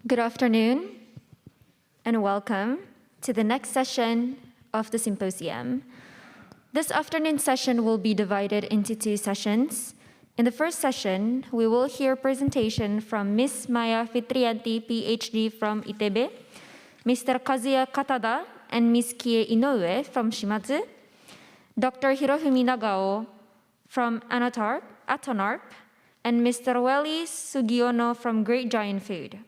Good afternoon, and welcome to the next session of the Symposium. This afternoon session will be divided into two sessions. In the first session, we will hear a presentation from Ms. Maya Fitriyanti, PhD from ITB, Mr. Kazuya KATADA, and Ms. Kie Inoue from Shimadzu, Dr. Hirofumi NAGAO from Atonarp, and Mr. Welly Sugiono from Great Giant Food.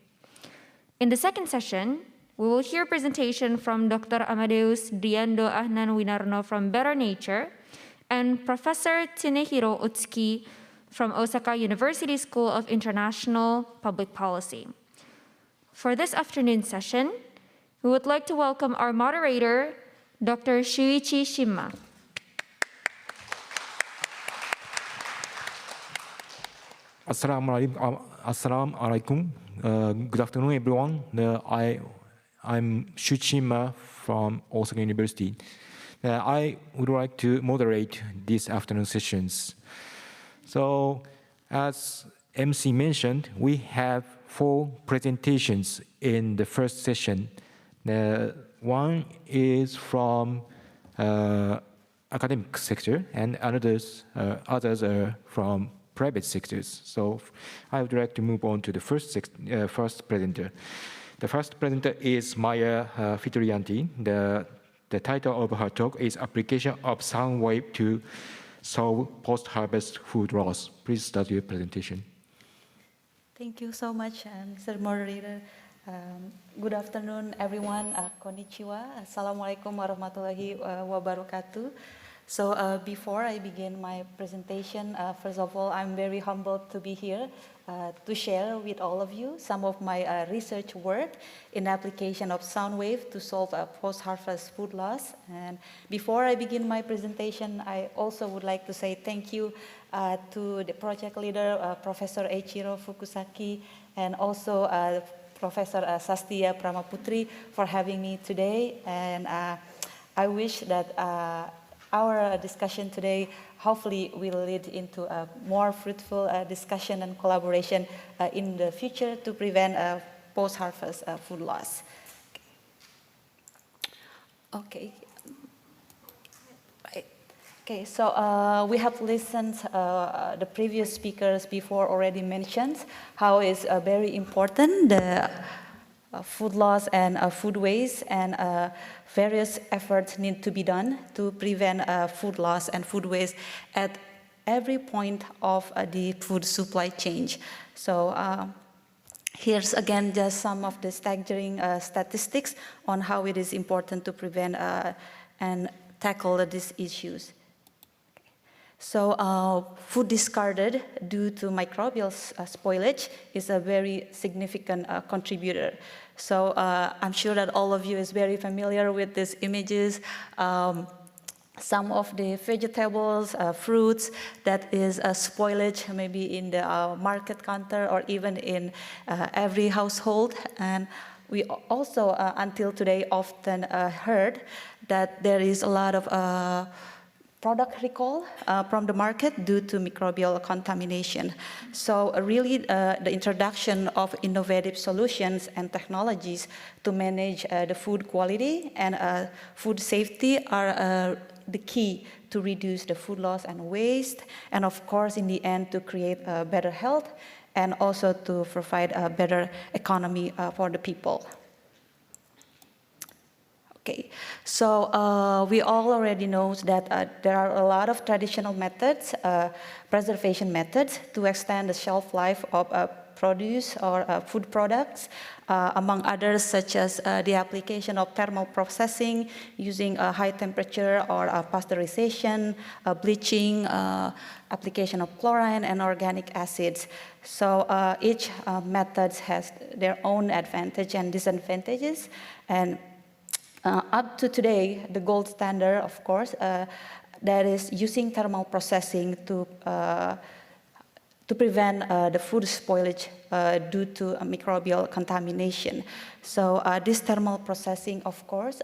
In the second session, we will hear a presentation from Dr. Amadeus Diando Ahnan Winarno from Better Nature and Professor Tsunehiro Otsuki from Osaka University School of International Public Policy. For this afternoon session, we would like to welcome our moderator, Dr. Shuichi SHIMMA. Assalamu alaikum. Good afternoon, everyone. I'm Shuichi from Osaka University. I would like to moderate these afternoon sessions. So, as MC mentioned, we have 4 presentations in the first session. One is from academic sector, and others are from private sectors. So I would like to move on to the first presenter. The first presenter is Maya Fitriyanti. The title of her talk is Application of Sound Wave to Solve Post-Harvest Food Loss. Please start your presentation. Thank you so much, Mr. Moderator. Good afternoon, everyone. Konnichiwa. Assalamualaikum warahmatullahi wabarakatuh. So before I begin my presentation, first of all, I'm very humbled to be here to share with all of you some of my research work in application of sound wave to solve post-harvest food loss. And before I begin my presentation, I also would like to say thank you to the project leader, Professor Eiichiro Fukusaki, and also Professor Sastia Pramaputri for having me today. And I wish that our discussion today hopefully will lead into a more fruitful discussion and collaboration in the future to prevent post-harvest food loss. Okay. Okay, so we have listened the previous speakers before already mentioned how it's very important the food loss and food waste, and various efforts need to be done to prevent food loss and food waste at every point of the food supply chain. So here's again just some of the staggering statistics on how it is important to prevent and tackle these issues. So food discarded due to microbial spoilage is a very significant contributor. So I'm sure that all of you is very familiar with these images. Some of the vegetables, fruits that is spoilage maybe in the market counter or even in every household. And we also, until today, often heard that there is a lot of product recall from the market due to microbial contamination. So really the introduction of innovative solutions and technologies to manage the food quality and food safety are the key to reduce the food loss and waste, and of course in the end to create better health and also to provide a better economy for the people. Okay, so we all already know that there are a lot of traditional methods, preservation methods, to extend the shelf life of produce or food products, among others such as the application of thermal processing using high temperature or pasteurization, bleaching, application of chlorine and organic acids. So each method has their own advantage and disadvantages, and up to today, the gold standard, of course, that is using thermal processing to prevent the food spoilage due to microbial contamination. So this thermal processing, of course,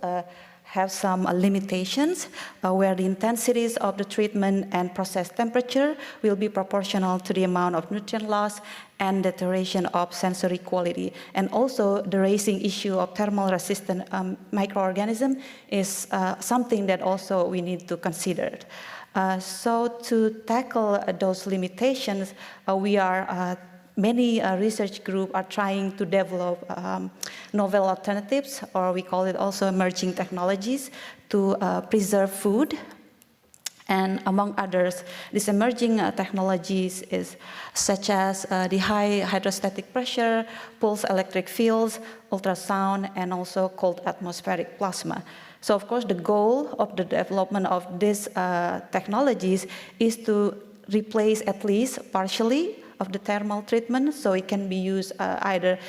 have some limitations where the intensities of the treatment and process temperature will be proportional to the amount of nutrient loss and deterioration of sensory quality. And also the raising issue of thermal resistant microorganism is something that also we need to consider. So to tackle those limitations, many research groups are trying to develop novel alternatives, or we call it also emerging technologies, to preserve food. And among others, these emerging technologies is such as the high hydrostatic pressure, pulse electric fields, ultrasound, and also cold atmospheric plasma. So of course, the goal of the development of these technologies is to replace at least partially of the thermal treatment, so it can be used either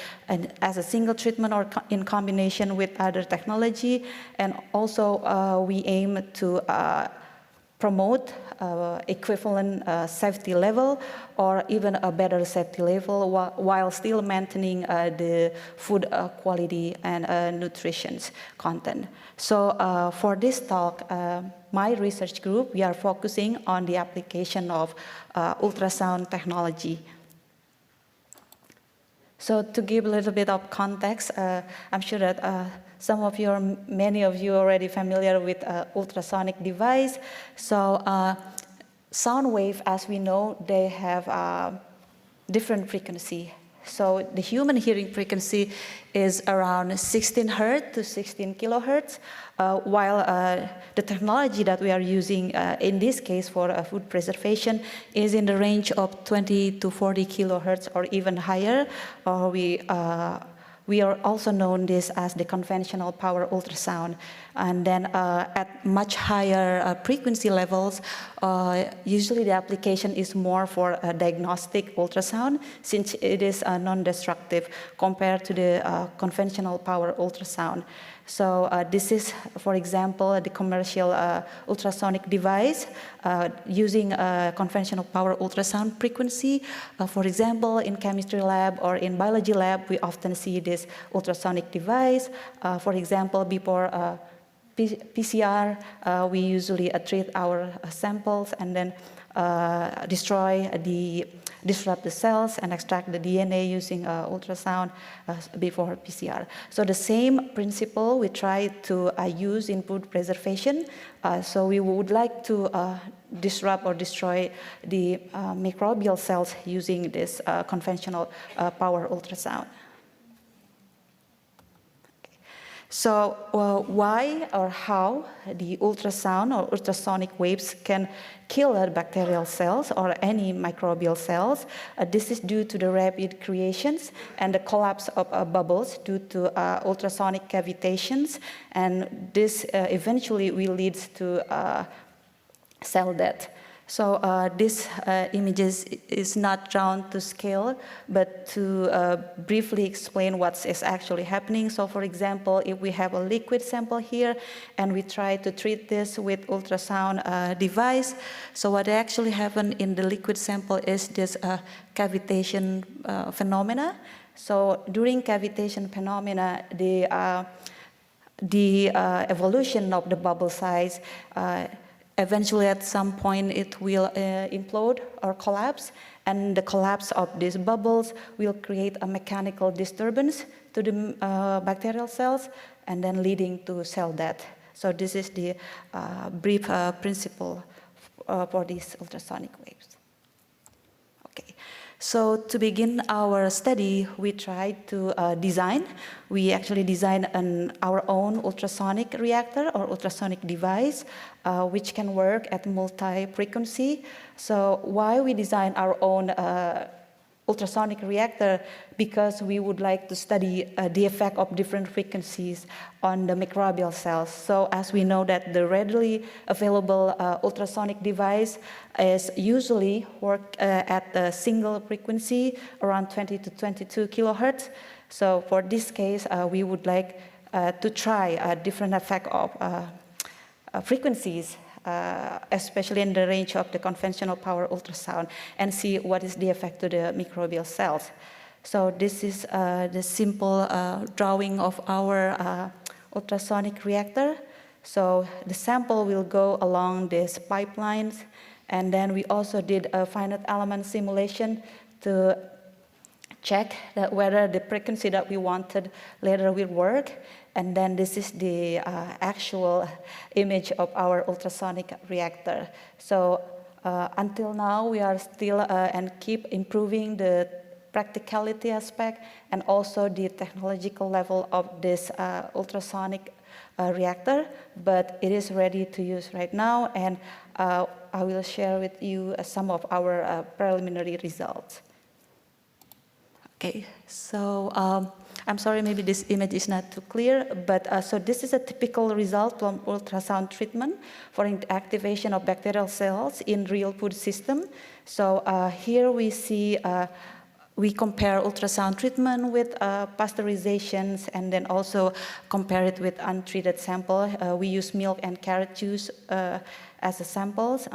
as a single treatment or in combination with other technology. And also we aim to promote equivalent safety level or even a better safety level while still maintaining the food quality and nutrition content. So for this talk, my research group, we are focusing on the application of ultrasound technology. So to give a little bit of context, I'm sure that some of you, or many of you, are already familiar with ultrasonic device. So sound wave, as we know, they have different frequency. So the human hearing frequency is around 16 hertz to 16 kilohertz, while the technology that we are using in this case for food preservation is in the range of 20 to 40 kilohertz or even higher. We are also known this as the conventional power ultrasound. And then at much higher frequency levels, usually the application is more for a diagnostic ultrasound, since it is non-destructive compared to the conventional power ultrasound. So this is, for example, the commercial ultrasonic device using conventional power ultrasound frequency. For example, in chemistry lab or in biology lab, we often see this ultrasonic device. For example, before PCR, we usually treat our samples and then disrupt the cells and extract the DNA using ultrasound before PCR. So the same principle we try to use in food preservation. So we would like to disrupt or destroy the microbial cells using this conventional power ultrasound. So why or how the ultrasound or ultrasonic waves can kill bacterial cells or any microbial cells? This is due to the rapid creations and the collapse of bubbles due to ultrasonic cavitations, and this eventually will lead to cell death. So this images is not drawn to scale, but to briefly explain what is actually happening. So for example, if we have a liquid sample here and we try to treat this with ultrasound device, so what actually happened in the liquid sample is this cavitation phenomena. So during cavitation phenomena, the evolution of the bubble size eventually, at some point, it will implode or collapse, and the collapse of these bubbles will create a mechanical disturbance to the bacterial cells, and then leading to cell death. So this is the brief principle for these ultrasonic waves. Okay. So to begin our study, we tried to we actually designed our own ultrasonic reactor or ultrasonic device, which can work at multi-frequency. So why we designed our own ultrasonic reactor? Because we would like to study the effect of different frequencies on the microbial cells. So as we know that the readily available ultrasonic device is usually work at a single frequency around 20 to 22 kilohertz. So for this case, we would like to try a different effect of frequencies, especially in the range of the conventional power ultrasound, and see what is the effect to the microbial cells. So this is the simple drawing of our ultrasonic reactor. So the sample will go along these pipelines, and then we also did a finite element simulation to check that whether the frequency that we wanted later will work. And then this is the actual image of our ultrasonic reactor. So until now, we are still and keep improving the practicality aspect and also the technological level of this ultrasonic reactor, but it is ready to use right now, and I will share with you some of our preliminary results. Okay, so I'm sorry, maybe this image is not too clear, but so this is a typical result from ultrasound treatment for activation of bacterial cells in real food system. So here we see we compare ultrasound treatment with pasteurizations, and then also compare it with untreated sample. We use milk and carrot juice as the samples.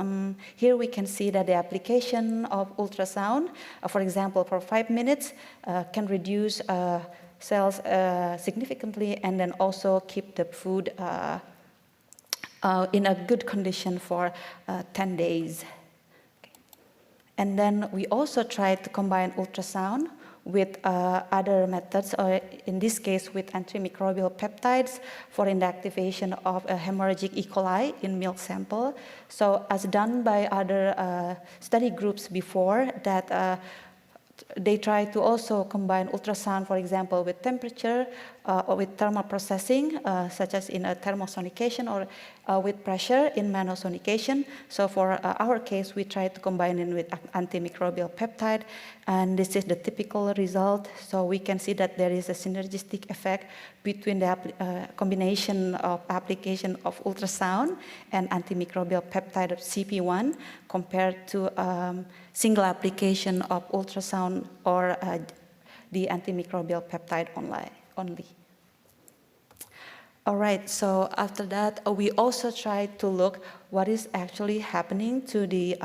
Here we can see that the application of ultrasound, for example, for 5 minutes, can reduce cells significantly, and then also keep the food in a good condition for 10 days. And then we also tried to combine ultrasound with other methods, or in this case with antimicrobial peptides for inactivation of a hemorrhagic E. coli in milk sample. So as done by other study groups before, that they try to also combine ultrasound, for example, with temperature or with thermal processing, such as in a thermosonication, or with pressure in manosonication. So for our case, we try to combine it with antimicrobial peptide, and this is the typical result. So we can see that there is a synergistic effect between the combination of application of ultrasound and antimicrobial peptide of CP1 compared to single application of ultrasound or the antimicrobial peptide only. All right, so after that, we also tried to look what is actually happening to the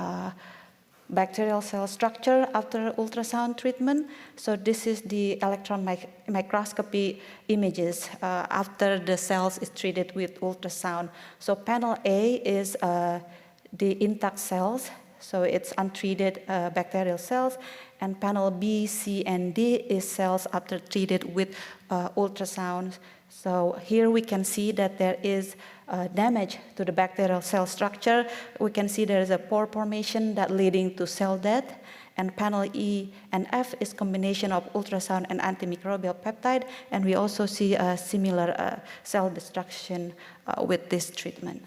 bacterial cell structure after ultrasound treatment. So this is the electron microscopy images after the cells is treated with ultrasound. So panel A is the intact cells, so it's untreated bacterial cells, and panel B, C, and D is cells after treated with ultrasound. So here we can see that there is damage to the bacterial cell structure. We can see there is a pore formation that leading to cell death, and panel E and F is combination of ultrasound and antimicrobial peptide, and we also see a similar cell destruction with this treatment.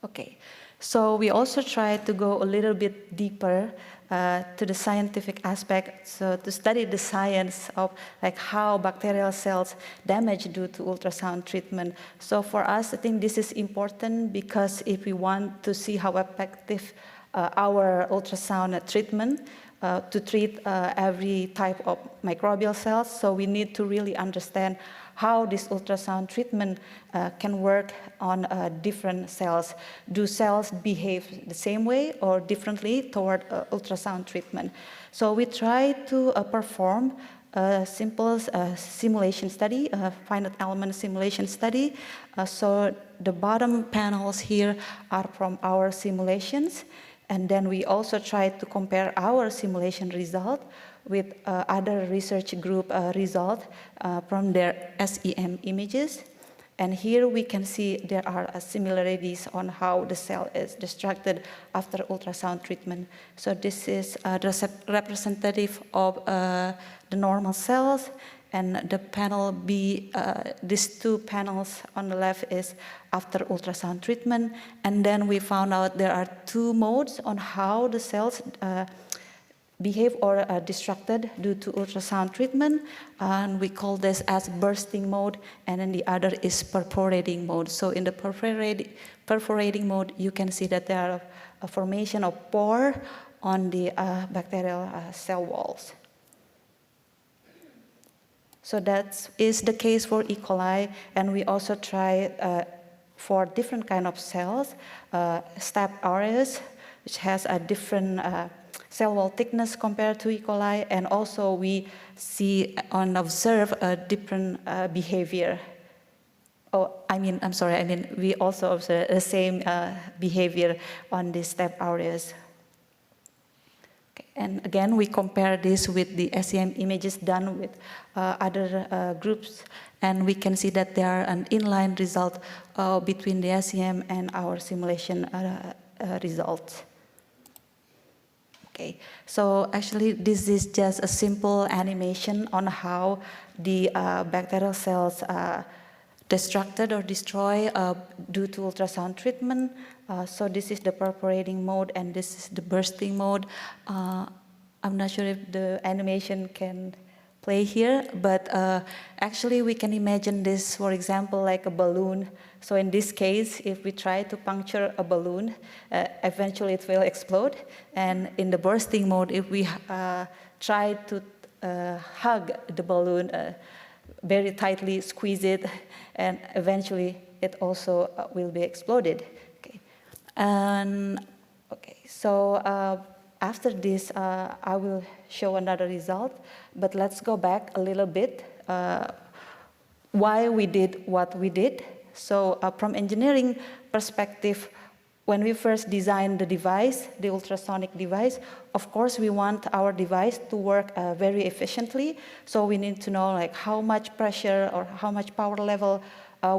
Okay, so we also tried to go a little bit deeper to the scientific aspect, so to study the science of like how bacterial cells damage due to ultrasound treatment. So for us, I think this is important because if we want to see how effective our ultrasound treatment to treat every type of microbial cells, so we need to really understand how this ultrasound treatment can work on different cells. Do cells behave the same way or differently toward ultrasound treatment? So we try to perform a simple simulation study, a finite element simulation study. So the bottom panels here are from our simulations, and then we also try to compare our simulation result with other research group result from their SEM images. And here we can see there are similarities on how the cell is destructed after ultrasound treatment. So this is representative of the normal cells, and the panel B, these two panels on the left is after ultrasound treatment. And then we found out there are two modes on how the cells behave or are destructed due to ultrasound treatment, and we call this as bursting mode, and then the other is perforating mode. So in the perforating mode, you can see that there are a formation of pore on the bacterial cell walls. So that is the case for E. coli, and we also try for different kind of cells, Staph aureus, which has a different cell wall thickness compared to E. coli, and also we see and observe a different behavior. we also observe the same behavior on these step areas. Okay. And again, we compare this with the SEM images done with other groups, and we can see that there are an inline result between the SEM and our simulation results. Okay, so actually this is just a simple animation on how the bacterial cells are destructed or destroyed due to ultrasound treatment. So this is the perforating mode and this is the bursting mode. I'm not sure if the animation can play here, but actually we can imagine this, for example, like a balloon. So in this case, if we try to puncture a balloon, eventually it will explode. And in the bursting mode, if we try to hug the balloon, very tightly squeeze it, and eventually it also will be exploded. Okay. And okay, so after this, I will show another result, but let's go back a little bit. Why we did what we did. So from engineering perspective, when we first designed the device, the ultrasonic device, of course we want our device to work very efficiently. So we need to know like how much pressure or how much power level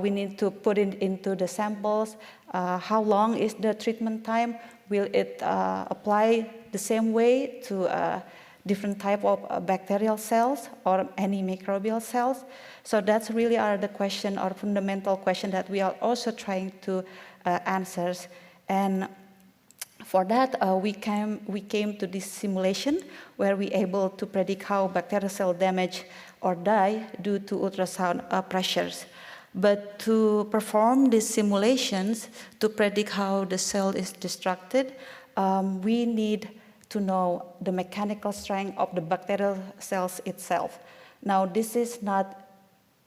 we need to put into the samples, how long is the treatment time, will it apply the same way to different type of bacterial cells or any microbial cells. So that's really the question or fundamental question that we are also trying to answer. And for that, we came to this simulation where we able to predict how bacterial cell damage or die due to ultrasound pressures. But to perform these simulations, to predict how the cell is destructed, we need to know the mechanical strength of the bacterial cells itself. Now, this is not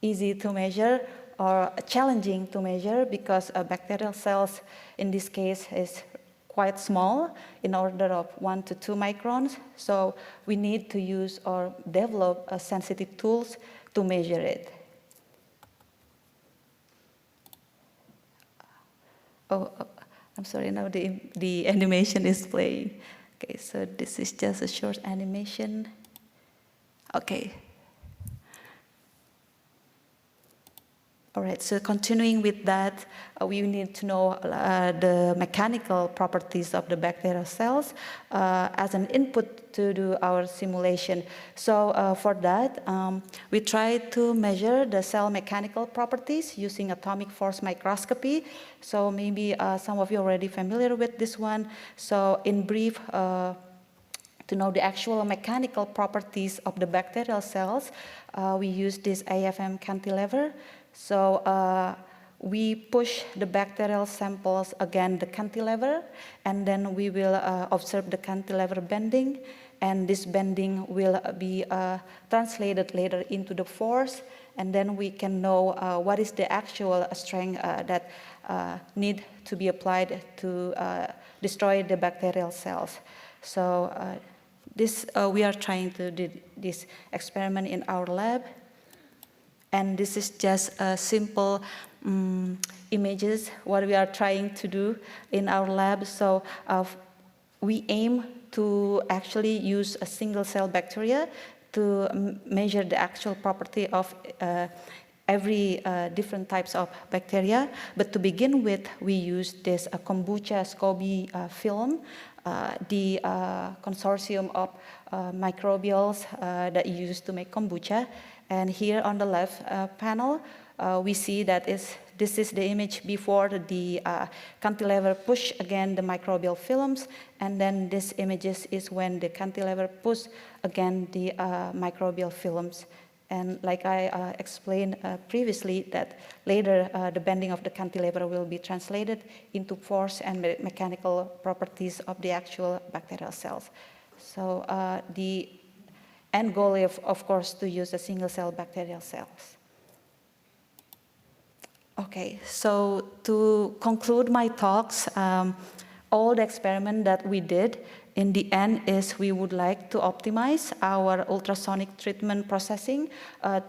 easy to measure or challenging to measure because bacterial cells in this case is quite small, in order of 1 to 2 microns. So we need to use or develop sensitive tools to measure it. Oh, I'm sorry, now the animation is playing. Okay, so this is just a short animation. Okay. All right, so continuing with that, we need to know the mechanical properties of the bacterial cells as an input to do our simulation. So for that, we try to measure the cell mechanical properties using atomic force microscopy. So maybe some of you are already familiar with this one. So in brief, to know the actual mechanical properties of the bacterial cells, we use this AFM cantilever. So we push the bacterial samples against the cantilever, and then we will observe the cantilever bending, and this bending will be translated later into the force, and then we can know what is the actual strength that need to be applied to destroy the bacterial cells. So this we are trying to do this experiment in our lab. And this is just a simple images, what we are trying to do in our lab. So we aim to actually use a single cell bacteria to measure the actual property of every different types of bacteria. But to begin with, we use this kombucha SCOBY film, the consortium of microbials that you use to make kombucha. And here on the left panel, we see that this is the image before the cantilever push again the microbial films, and then this images is when the cantilever push again the microbial films. And like I explained previously, that later the bending of the cantilever will be translated into force and mechanical properties of the actual bacterial cells. So the end goal is, of course, to use a single cell bacterial cells. Okay, so to conclude my talks, all the experiment that we did in the end is we would like to optimize our ultrasonic treatment processing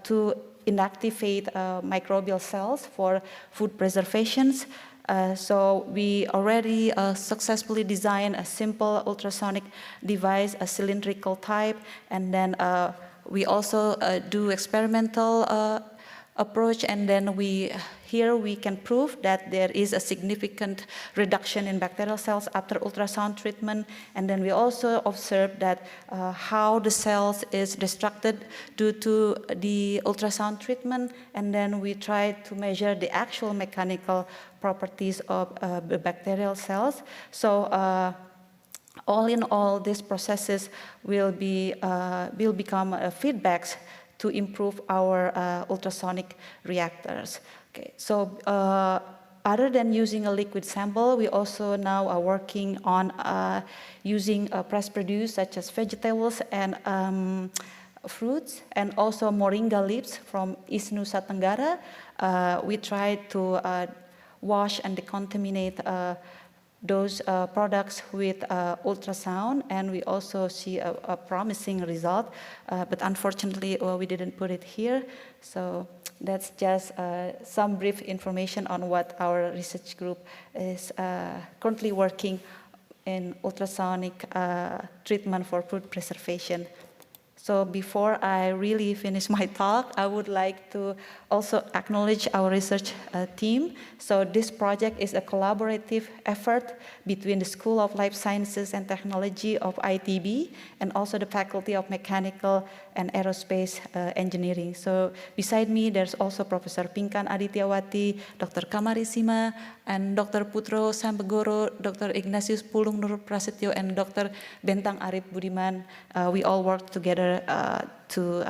to inactivate microbial cells for food preservations. So we already successfully designed a simple ultrasonic device, a cylindrical type, and then we also do experimental approach, and then here we can prove that there is a significant reduction in bacterial cells after ultrasound treatment, and then we also observe that how the cells is destructed due to the ultrasound treatment, and then we try to measure the actual mechanical properties of the bacterial cells. So all in all, these processes will become feedbacks to improve our ultrasonic reactors. Okay, so other than using a liquid sample, we also now are working on using press produce such as vegetables and fruits, and also moringa leaves from East Nusa Tenggara. We try to wash and decontaminate those products with ultrasound, and we also see a promising result, but unfortunately we didn't put it here. So that's just some brief information on what our research group is currently working in ultrasonic treatment for food preservation. So before I really finish my talk, I would like to also acknowledge our research team. So this project is a collaborative effort between the School of Life Sciences and Technology of ITB and also the Faculty of Mechanical and Aerospace Engineering. So beside me, there's also Professor Pinkan Adityawati, Dr. Kamarisima, and Dr. Putro Sambegoro, Dr. Ignatius Pulung Nur Prasetyo, and Dr. Bentang Arif Budiman. We all work together to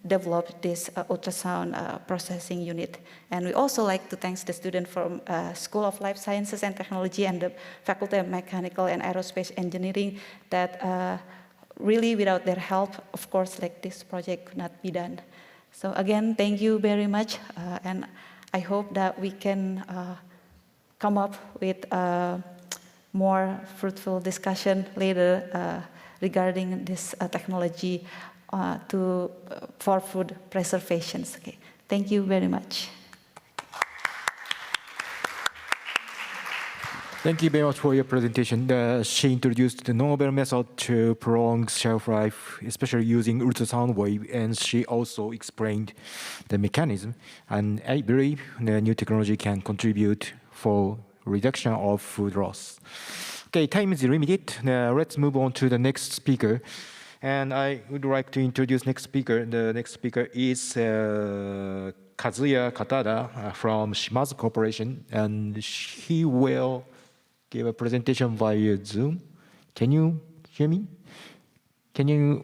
develop this ultrasound processing unit. And we also like to thank the students from School of Life Sciences and Technology and the Faculty of Mechanical and Aerospace Engineering that really without their help, of course, like this project could not be done. So again, thank you very much. And I hope that we can come up with more fruitful discussion later regarding this technology for food preservation. Okay, thank you very much. Thank you very much for your presentation. She introduced the novel method to prolong shelf life, especially using ultrasound wave, and she also explained the mechanism. And I believe the new technology can contribute for reduction of food loss. Okay, time is limited. Let's move on to the next speaker. And I would like to introduce next speaker. The next speaker is Kazuya KATADA from Shimadzu Corporation, and he will give a presentation via Zoom. Can you hear me? Can you?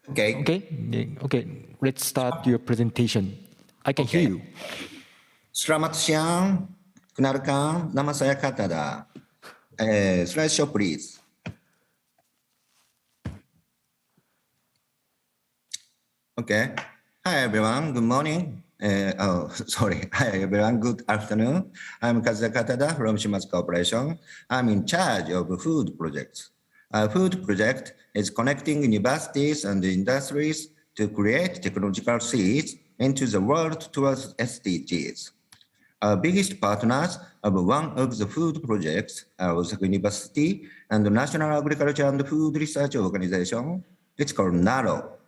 Okay. Okay. Okay. Let's start your presentation. I can hear you. Selamat siang. Kenalkan, nama saya KATADA. Slideshow, please. Okay. Hi, everyone. Good morning. Hi, everyone. Good afternoon. I'm Kazuya KATADA from Shimadzu Corporation. I'm in charge of food projects. Our food project is connecting universities and industries to create technological seeds into the world towards SDGs. Our biggest partners of one of the food projects are Osaka University and the National Agriculture and Food Research Organization. It's called NAGAO.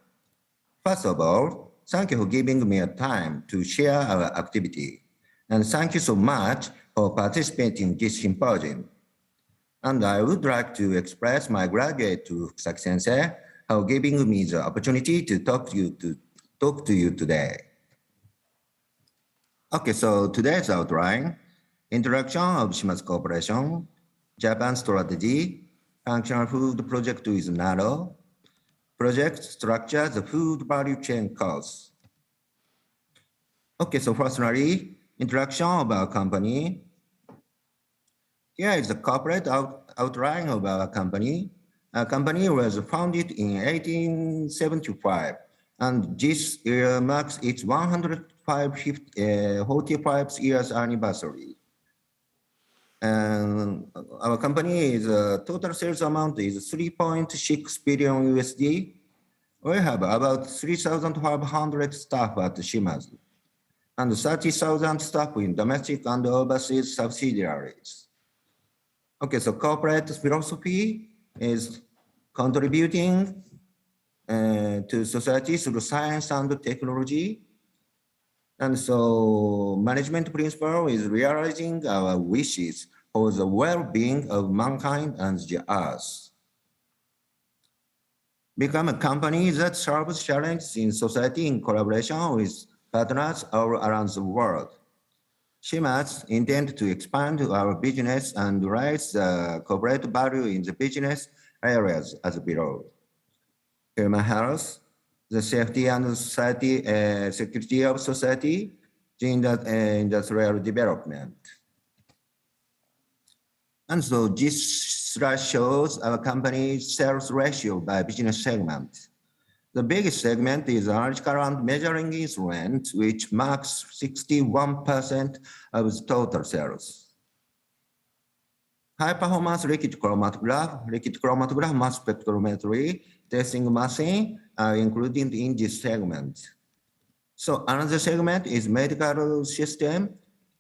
First of all, thank you for giving me a time to share our activity. And thank you so much for participating in this symposium. And I would like to express my gratitude to Fukusaki Sensei for giving me the opportunity to talk to you today. Okay, so today's outline: introduction of Shimadzu Corporation, Japan strategy, functional food project with NAGAO, project structure, the food value chain costs. Okay, so firstly, introduction of our company. Here is the corporate outline of our company. Our company was founded in 1875, and this year marks its 45 years anniversary. And our company is total sales amount is 3.6 billion USD. We have about 3,500 staff at Shimadzu and 30,000 staff in domestic and overseas subsidiaries. Okay, so corporate philosophy is contributing to society through science and technology. And so management principle is realizing our wishes for the well-being of mankind and the earth. Become a company that solves challenges in society in collaboration with partners all around the world. Shimadzu intend to expand our business and raise the corporate value in the business areas as below. Human health, the safety and society, security of society, the industrial development. And so this slide shows our company's sales ratio by business segment. The biggest segment is analytical and measuring instrument, which marks 61% of the total sales. High-performance liquid chromatograph mass spectrometry, testing machine are included in this segment. So another segment is medical system,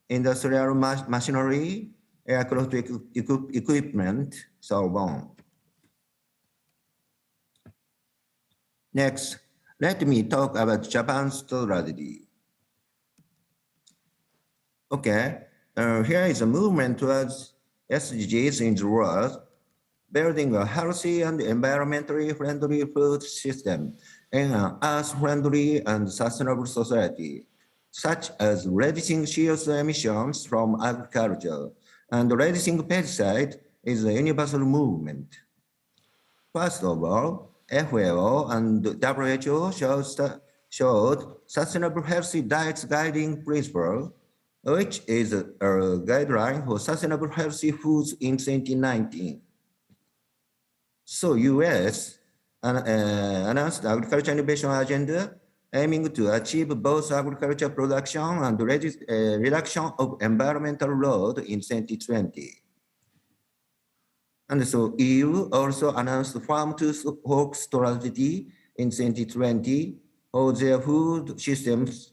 industrial machinery, aircraft equipment, so on. Next, let me talk about Japan's strategy. Okay, here is a movement towards SDGs in the world, building a healthy and environmentally friendly food system in an earth-friendly and sustainable society, such as reducing CO2 emissions from agriculture, and reducing pesticide is a universal movement. First of all, FAO and WHO showed sustainable healthy diets guiding principle, which is a guideline for sustainable healthy foods in 2019. So US announced the agriculture innovation agenda, aiming to achieve both agriculture production and reduction of environmental load in 2020. And so EU also announced the farm to fork strategy in 2020 for their food systems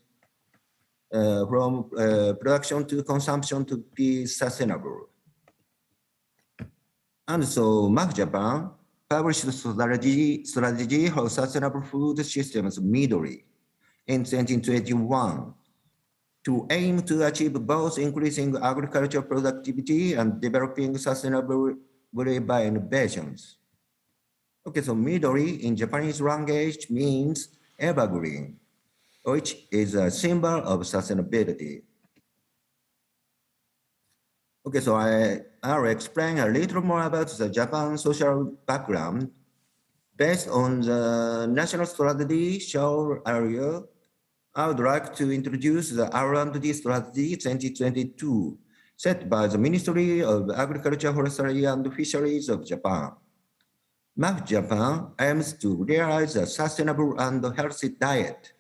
from production to consumption to be sustainable. And so MAF Japan published a strategy for sustainable food systems Midori in 2021 to aim to achieve both increasing agricultural productivity and developing sustainable by innovations. Okay, so Midori in Japanese language means evergreen, which is a symbol of sustainability. Okay, so I'll explain a little more about the Japan social background. Based on the national strategy shown earlier, I would like to introduce the R&D strategy 2022 set by the Ministry of Agriculture, Forestry and Fisheries of Japan. MAF Japan aims to realize a sustainable and healthy diet.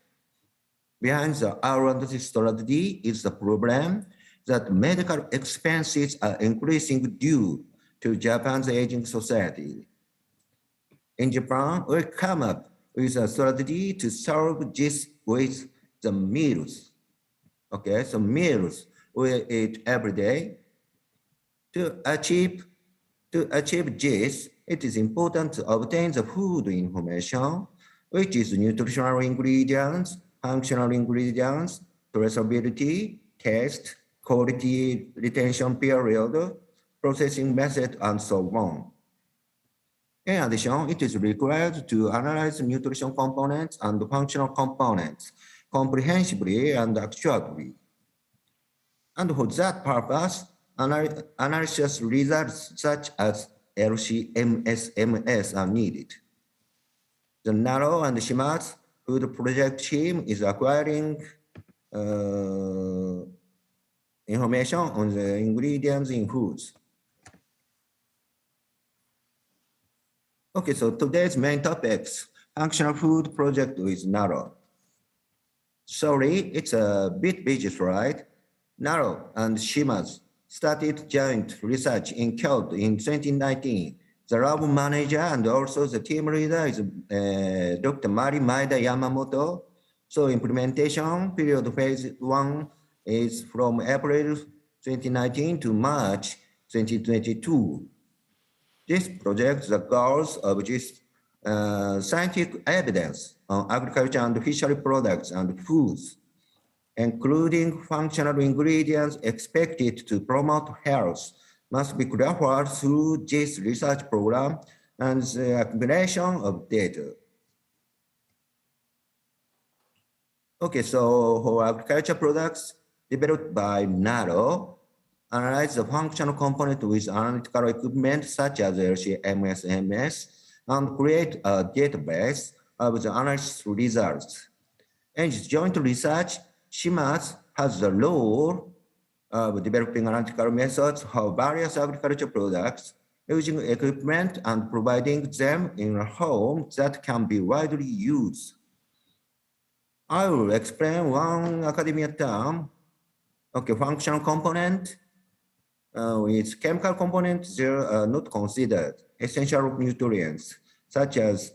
Behind the R&D strategy is the problem that medical expenses are increasing due to Japan's aging society. In Japan, we come up with a strategy to solve this with the meals. Okay, so meals we eat every day. To achieve this, it is important to obtain the food information, which is nutritional ingredients, functional ingredients, traceability, taste, quality retention period, processing method, and so on. In addition, it is required to analyze nutrition components and functional components comprehensively and accurately. And for that purpose, analysis results such as LC-MS-MS are needed. The NAGAO and Shimadzu food project team is acquiring information on the ingredients in foods. Okay, so today's main topics, functional food project with NAGAO. Sorry, it's a bit busy slide. NAGAO and Shimadzu started joint research in Kyoto in 2019 The lab manager and also the team leader is Dr. Mari Maeda Yamamoto. So implementation period phase 1 is from April 2019 to March 2022. This project, the goals of this scientific evidence on agriculture and fishery products and foods, including functional ingredients expected to promote health, must be clarified through this research program and the accumulation of data. Okay, so for agriculture products developed by NAGAO, analyze the functional component with analytical equipment such as LC-MS and create a database of the analysis results. And joint research, Shimadzu has the role of developing analytical methods for various agriculture products using equipment and providing them in a form that can be widely used. I will explain one academia term. Okay, functional component. With chemical components, they are not considered essential nutrients, such as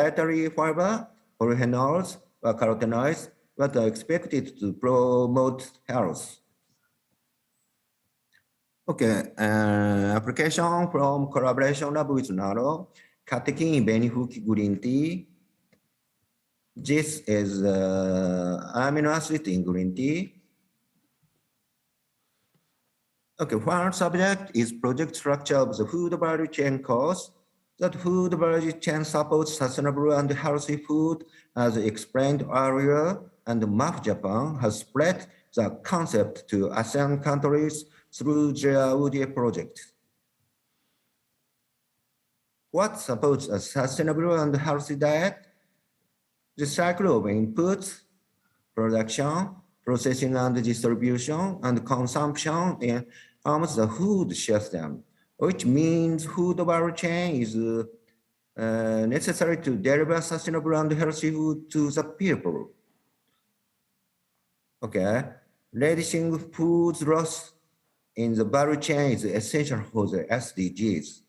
dietary fiber, polyphenols, or carotenoids, that are expected to promote health. Okay, application from collaboration lab with NAGAO, catechin benifuki green tea. This is amino acid in green tea. Okay, one subject is project structure of the food value chain course. That food value chain supports sustainable and healthy food, as explained earlier, and MAF Japan has spread the concept to ASEAN countries through their ODA project. What supports a sustainable and healthy diet? The cycle of inputs, production, processing and distribution, and consumption in almost the food system, which means food value chain is necessary to deliver sustainable and healthy food to the people. Okay, reducing food loss in the value chain is essential for the SDGs.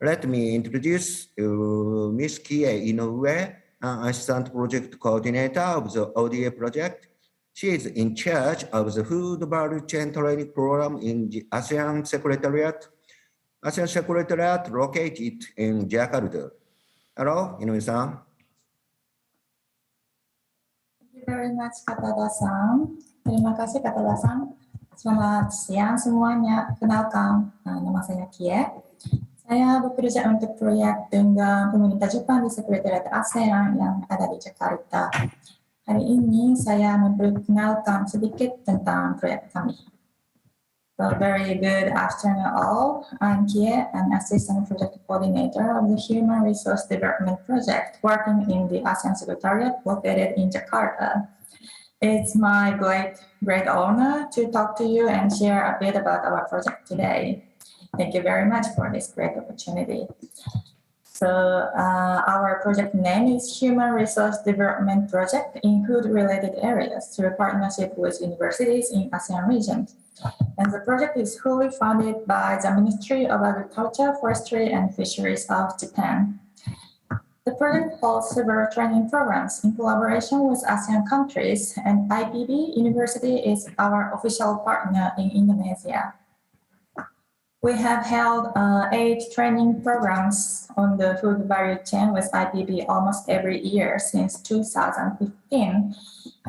Let me introduce Ms. Kie Inoue, an assistant project coordinator of the ODA project. She is in charge of the food value chain training program in the ASEAN Secretariat. ASEAN Secretariat located in Jakarta. Hello, Inoue-san. Thank you very much, Katada-san. Terima kasih, Katada-san. Selamat siang semuanya. Kenalkan, nama saya Kie. Saya bekerja untuk proyek dengan pemerintah Jepang di Sekretariat ASEAN yang ada di Jakarta. Hari ini saya memperkenalkan sedikit tentang proyek kami. So, very good afternoon all. I'm Kie, an assistant project coordinator of the Human Resource Development Project working in the ASEAN Secretariat located in Jakarta. It's my great honor to talk to you and share a bit about our project today. Thank you very much for this great opportunity. So our project name is Human Resource Development Project in Food-related areas through a partnership with universities in ASEAN region. And the project is fully funded by the Ministry of Agriculture, Forestry and Fisheries of Japan. The project holds several training programs in collaboration with ASEAN countries, and IPB University is our official partner in Indonesia. We have held 8 training programs on the food value chain with IPB almost every year since 2015.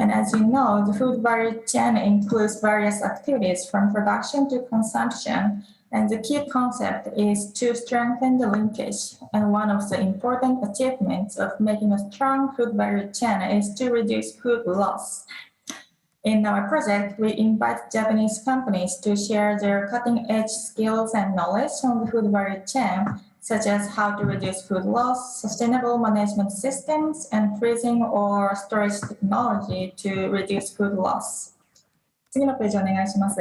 And as you know, the food value chain includes various activities from production to consumption. And the key concept is to strengthen the linkage. And one of the important achievements of making a strong food value chain is to reduce food loss. In our project, we invite Japanese companies to share their cutting-edge skills and knowledge on the food value chain, such as how to reduce food loss, sustainable management systems, and freezing or storage technology to reduce food loss. 次のページお願いします。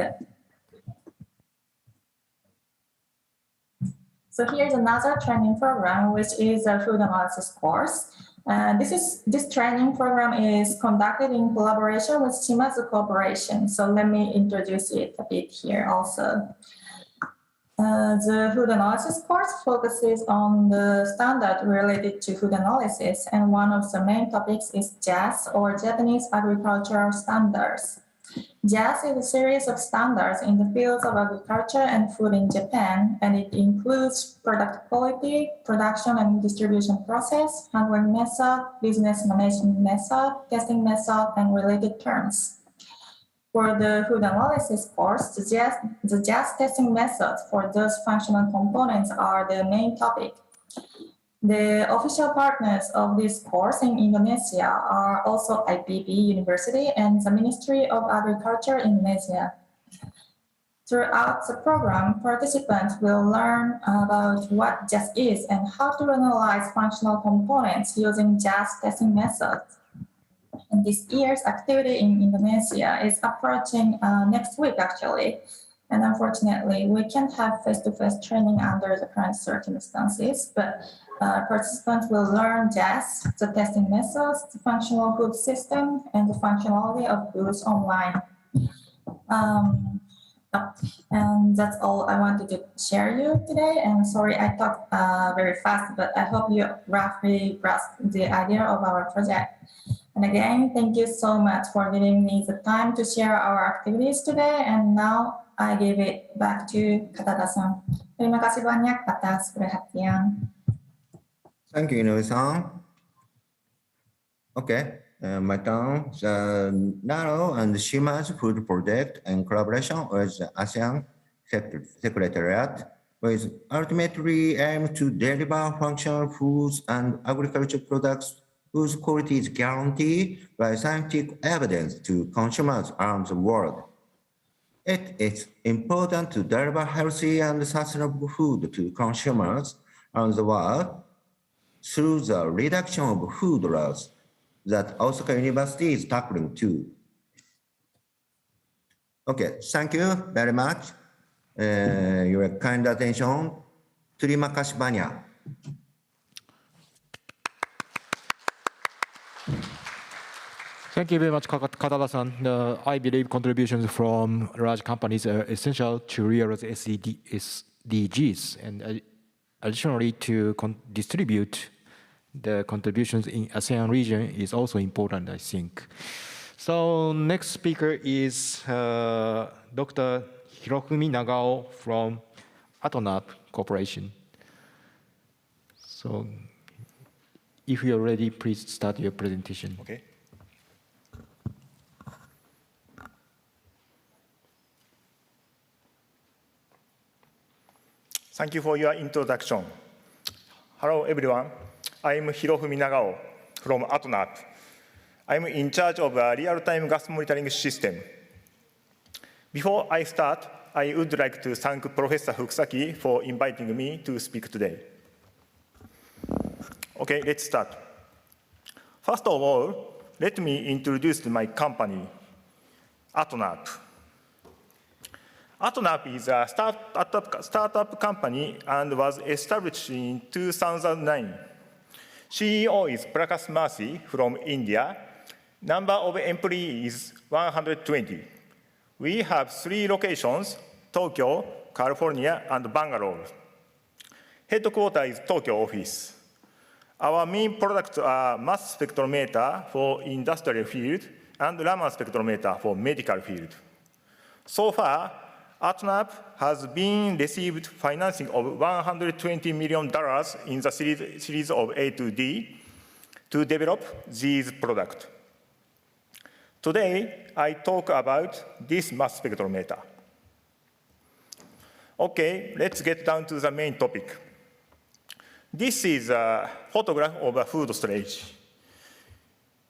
So here's another training program, which is a food analysis course. This training program is conducted in collaboration with Shimadzu Corporation. So let me introduce it a bit here also. The food analysis course focuses on the standard related to food analysis, and one of the main topics is JAS, or Japanese Agricultural Standards. JAS is a series of standards in the fields of agriculture and food in Japan, and it includes product quality, production and distribution process, handling method, business management method, testing method, and related terms. For the food analysis course, the JAS testing methods for those functional components are the main topic. The official partners of this course in Indonesia are also IPB University and the Ministry of Agriculture Indonesia. Throughout the program, participants will learn about what JAS is and how to analyze functional components using JAS testing methods. And this year's activity in Indonesia is approaching next week, actually. And unfortunately, we can't have face-to-face training under the current circumstances, but participants will learn JAS, the testing methods, the functional food system, and the functionality of goods online. And that's all I wanted to share you today. And sorry, I talked very fast, but I hope you roughly grasp the idea of our project. And again, thank you so much for giving me the time to share our activities today. And now I give it back to Katada-san. Terima kasih banyak atas perhatian. Thank you, Inoue-san. Okay, my turn. The NAGAO and Shimadzu food project in collaboration with the ASEAN Secretariat with ultimately aim to deliver functional foods and agricultural products whose quality is guaranteed by scientific evidence to consumers around the world. It is important to deliver healthy and sustainable food to consumers around the world through the reduction of food loss that Assoc University is tackling too. Okay, thank you very much. Your kind attention. Terima kasih banyak. Thank you very much, Katada-san. I believe contributions from large companies are essential to realize SDGs, and additionally to distribute the contributions in ASEAN region is also important, I think. So next speaker is Dr. Hirofumi NAGAO from Atonarp Corporation. So if you are ready, please start your presentation. Okay. Thank you for your introduction. Hello, everyone. I'm Hirofumi NAGAO from Atonarp. I'm in charge of a real-time gas monitoring system. Before I start, I would like to thank Professor Fukusaki for inviting me to speak today. Okay, let's start. First of all, let me introduce my company, Atonarp. Atonarp is a startup company and was established in 2009. CEO is Prakash Mercy from India. Number of employees is 120. We have 3 locations, Tokyo, California, and Bangalore. Headquarters is Tokyo office. Our main products are mass spectrometer for industrial field and Raman spectrometer for medical field. So far, Atonarp has been received financing of $120 million in the series of A to D to develop these products. Today, I talk about this mass spectrometer. Okay, let's get down to the main topic. This is a photograph of a food storage.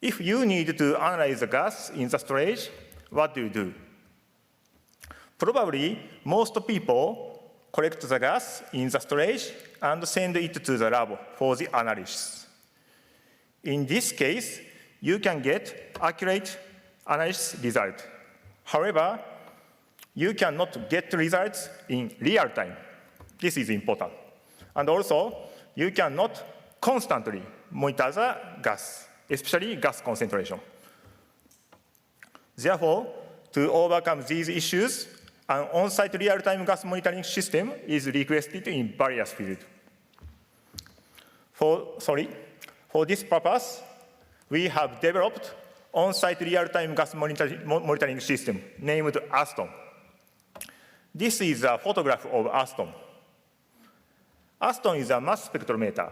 If you need to analyze the gas in the storage, what do? Probably most people collect the gas in the storage and send it to the lab for the analysis. In this case, you can get accurate analysis result. However, you cannot get results in real time. This is important. And also, you cannot constantly monitor the gas, especially gas concentration. Therefore, to overcome these issues, An on-site real-time gas monitoring system is requested in various fields. For this purpose, we have developed on-site real-time gas monitoring system named Aston. This is a photograph of Aston. Aston is a mass spectrometer.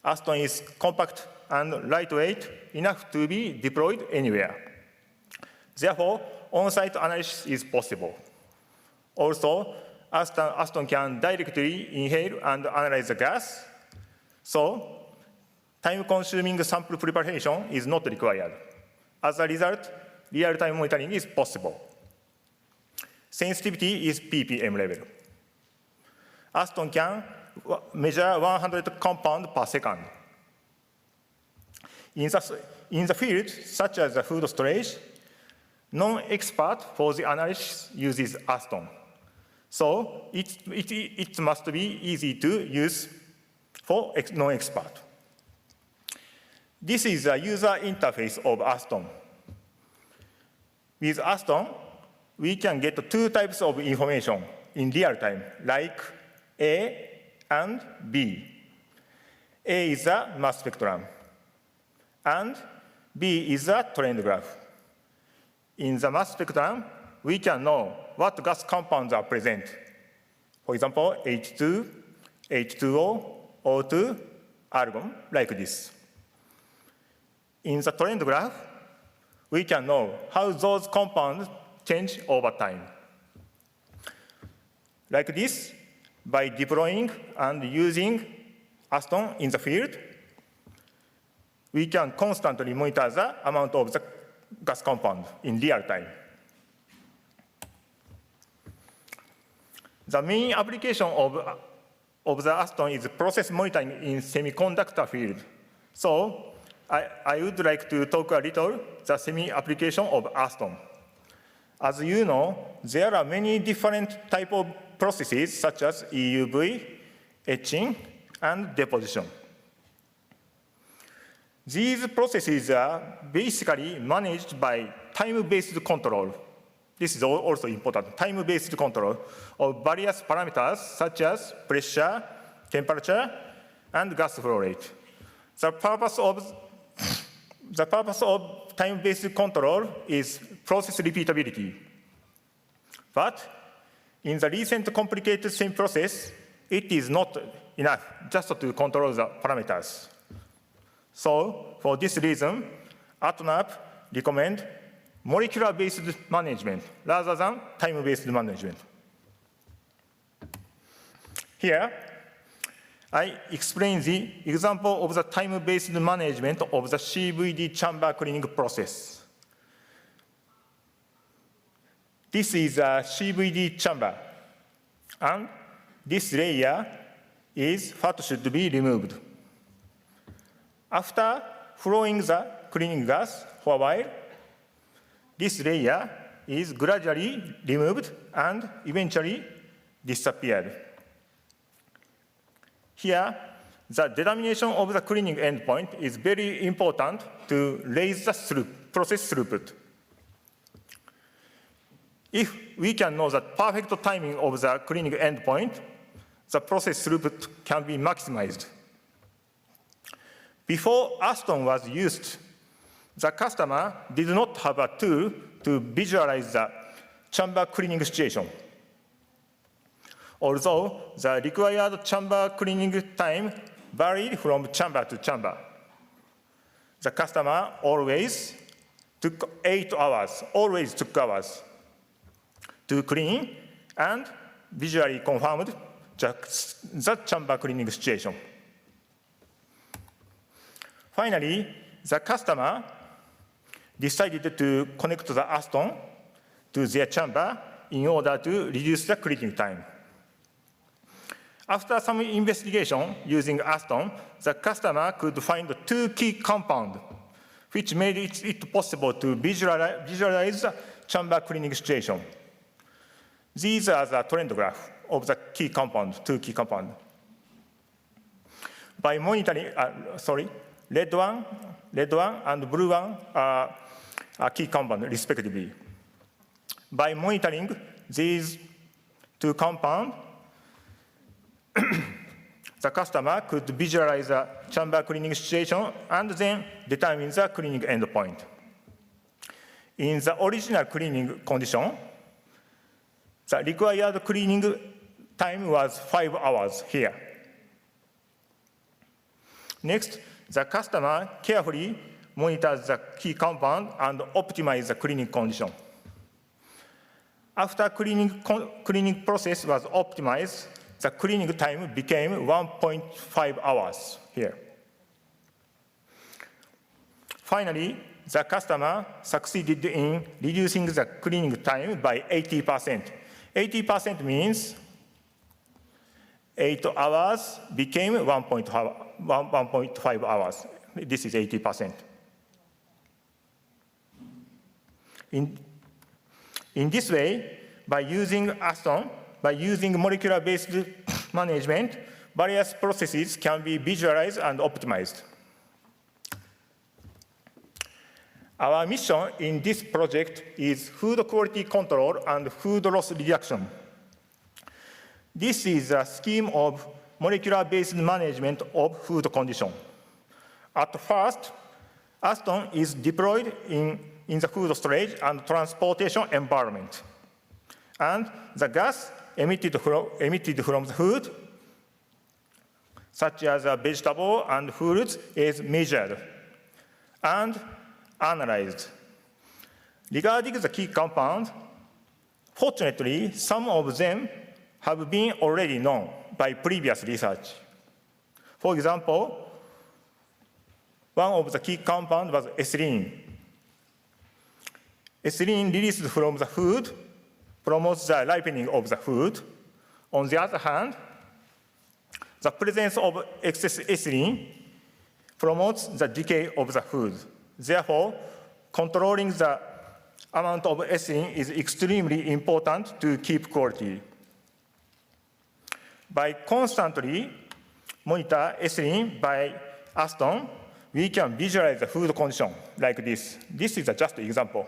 Aston is compact and lightweight enough to be deployed anywhere. Therefore, on-site analysis is possible. Also, Aston can directly inhale and analyze the gas, so time-consuming sample preparation is not required. As a result, real-time monitoring is possible. Sensitivity is ppm level. Aston can measure 100 compounds per second. In the field, such as the food storage, non-expert for the analysis uses Aston. So it must be easy to use for non-expert. This is a user interface of Aston. With Aston, we can get two types of information in real time, like A and B. A is a mass spectrum, and B is a trend graph. In the mass spectrum, we can know what gas compounds are present. For example, H2, H2O, O2, argon, like this. In the trend graph, we can know how those compounds change over time. Like this, by deploying and using Aston in the field, we can constantly monitor the amount of the gas compound in real time. The main application of the Aston is process monitoring in semiconductor field. So I would like to talk a little the semi-application of Aston. As you know, there are many different types of processes such as EUV, etching, and deposition. These processes are basically managed by time-based control. This is also important, time-based control of various parameters such as pressure, temperature, and gas flow rate. The purpose of time-based control is process repeatability. But in the recent complicated same process, it is not enough just to control the parameters. So for this reason, Atonarp recommends molecular-based management rather than time-based management. Here, I explain the example of the time-based management of the CVD chamber cleaning process. This is a CVD chamber, and this layer is what should be removed. After flowing the cleaning gas for a while, this layer is gradually removed and eventually disappeared. Here, the determination of the cleaning endpoint is very important to raise the process throughput. If we can know the perfect timing of the cleaning endpoint, the process throughput can be maximized. Before Aston was used, the customer did not have a tool to visualize the chamber cleaning situation. Although the required chamber cleaning time varied from chamber to chamber, the customer always took 8 hours, to clean and visually confirmed the chamber cleaning situation. Finally, the customer decided to connect the Aston to their chamber in order to reduce the cleaning time. After some investigation using Aston, the customer could find 2 key compounds, which made it possible to visualize the chamber cleaning situation. These are the trend graph of the key compound, 2 key compounds. By monitoring, red one and blue one are key compound respectively. By monitoring these two compounds, the customer could visualize the chamber cleaning situation and then determine the cleaning endpoint. In the original cleaning condition, the required cleaning time was 5 hours here. Next, the customer carefully monitors the key compound and optimizes the cleaning condition. After cleaning process was optimized, the cleaning time became 1.5 hours here. Finally, the customer succeeded in reducing the cleaning time by 80%. 80% means 8 hours became 1.5 hours. This is 80%. In this way, by using Aston, by using molecular-based management, various processes can be visualized and optimized. Our mission in this project is food quality control and food loss reduction. This is a scheme of molecular-based management of food condition. At first, Aston is deployed in the food storage and transportation environment. And the gas emitted from the food, such as vegetable and fruits, is measured and analyzed. Regarding the key compounds, fortunately, some of them have been already known by previous research. For example, one of the key compounds was ethylene. Ethylene released from the food promotes the ripening of the food. On the other hand, the presence of excess ethylene promotes the decay of the food. Therefore, controlling the amount of ethylene is extremely important to keep quality. By constantly monitor ethylene by Aston, we can visualize the food condition like this. This is just an example.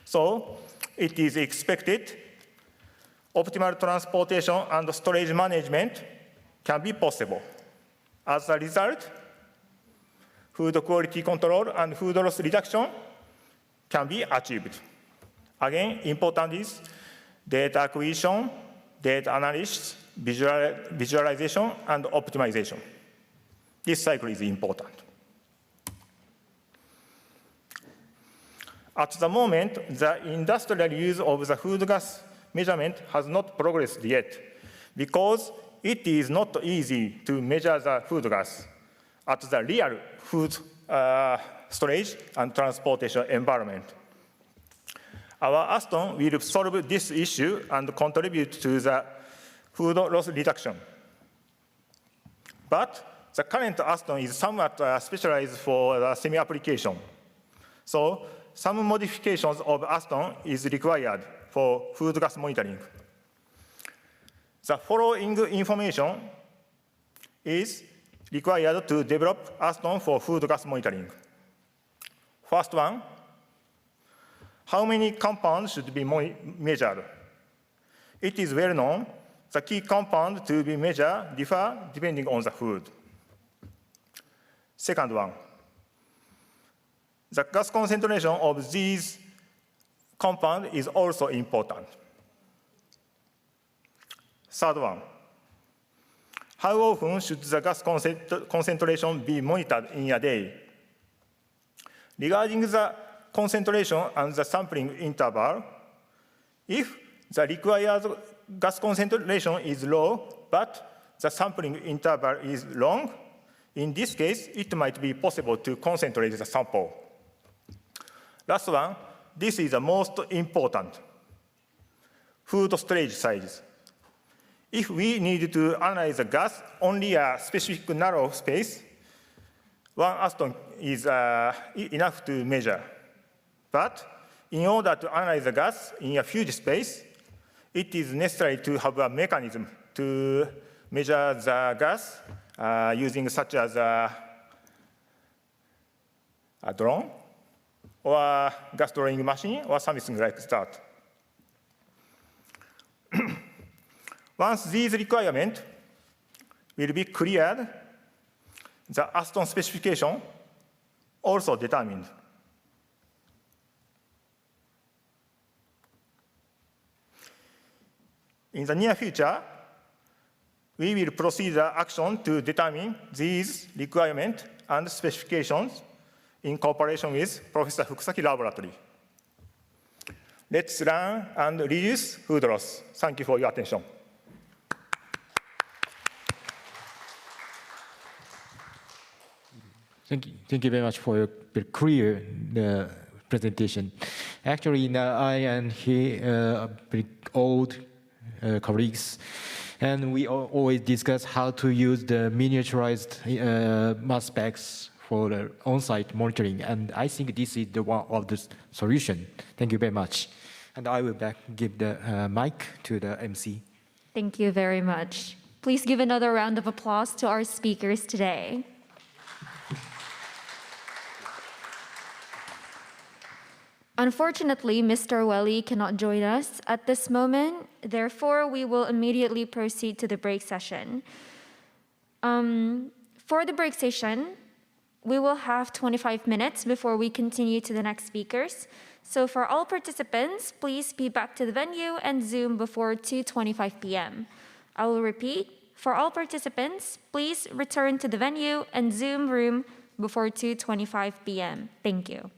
So it is expected optimal transportation and storage management can be possible. As a result, food quality control and food loss reduction can be achieved. Again, important is data acquisition, data analysis, visualization, and optimization. This cycle is important. At the moment, the industrial use of the food gas measurement has not progressed yet because it is not easy to measure the food gas at the real food storage and transportation environment. Our Aston will solve this issue and contribute to the food loss reduction. But the current Aston is somewhat specialized for the semi-application. So some modifications of Aston is required for food gas monitoring. The following information is required to develop Aston for food gas monitoring. First one, how many compounds should be measured? It is well known the key compound to be measured differ depending on the food. Second one, the gas concentration of these compounds is also important. Third one, how often should the gas concentration be monitored in a day? Regarding the concentration and the sampling interval, if the required gas concentration is low, but the sampling interval is long, in this case, it might be possible to concentrate the sample. Last one, this is the most important, food storage size. If we need to analyze the gas only a specific narrow space, one Aston is enough to measure. But in order to analyze the gas in a huge space, it is necessary to have a mechanism to measure the gas using such as a drone. or gas drawing machine, or something like that. Once these requirements will be cleared, the Aston specification also determined. In the near future, we will proceed the action to determine these requirements and specifications in cooperation with Professor Fukusaki Laboratory. Let's learn and reduce food loss. Thank you for your attention. Thank you very much for your very clear presentation. Actually, I and he are very old colleagues, and we always discuss how to use the miniaturized mass specs for the on-site monitoring, and I think this is the one of the solution. Thank you very much. And I will give the mic to the MC. Thank you very much. Please give another round of applause to our speakers today. Unfortunately, Mr. Welly cannot join us at this moment. Therefore, we will immediately proceed to the break session. For the break session, we will have 25 minutes before we continue to the next speakers. So for all participants, please be back to the venue and Zoom before 2:25 p.m. I will repeat. For all participants, please return to the venue and Zoom room before 2:25 p.m. Thank you.